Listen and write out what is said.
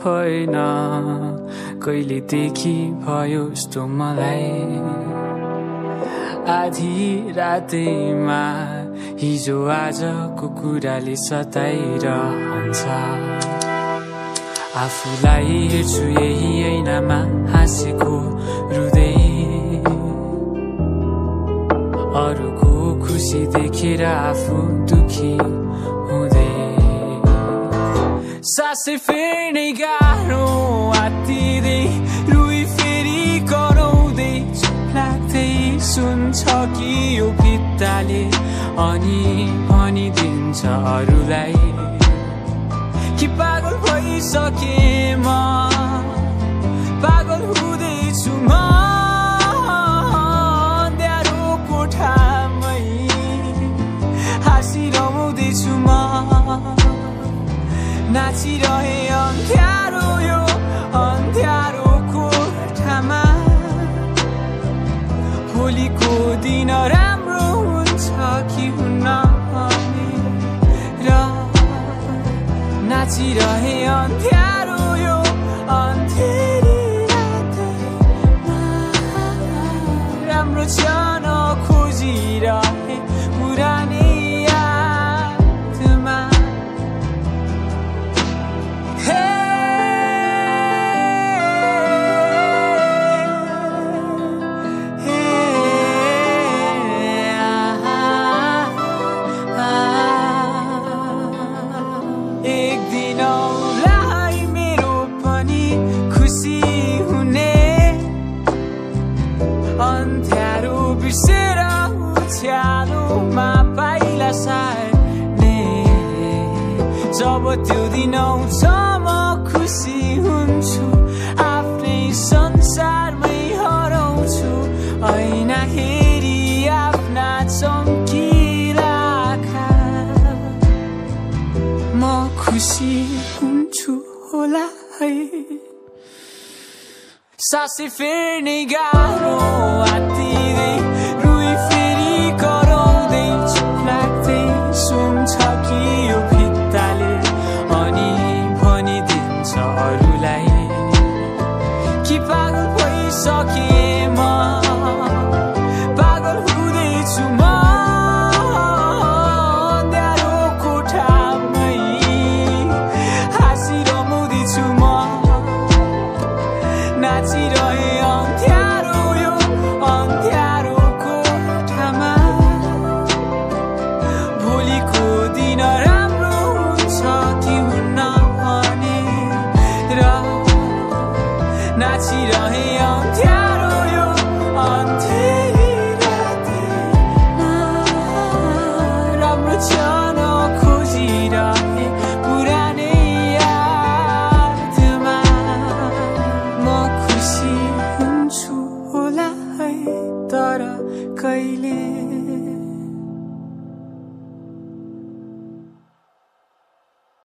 होइन कहिलेदेखि भयो यस्तो मलाई आधी रातैमा हिजो आजको कुराले सताइरहन्छ आफूलाई हेर्छु यही ऐनामा हाँसेको रुँदै अरूको खुसी देखेर आफू दुखी हुँदै सासै फेर्नै गाह्रो आत्तिँदै रुई फेरि कराउँदै चुप लाग्दै सुन्छ कि यो भित्ताले अनि भनिदिन्छ अरूलाई कि पागल भइसके म पागल हुँदैछु म अँध्यारो कोठामै हाँसिरहँदैछु म नाचिरहे अँध्यारो यो अँध्यारो कोठामा भोलिको दिन राम्रो हुन्छ कि हुन्न र नाचिरहे अँध्यारो यो अँधेरी रातैमा राम्रो क्षण खोजिरहे पुरानै यादमा एक दिन औलाई मेरो पनि खुसी हुने अँध्यारो बिर्सेर उज्यालोमा पाइला सार्ने जब त्यो दिन आउँछ म खुसी हुन्छु आफ्नै संसारमै हराउँछु ऐना हेरी आफ्ना चम्किला म खुसी हुन्छु होला है सासै फेर्नै गाह्रो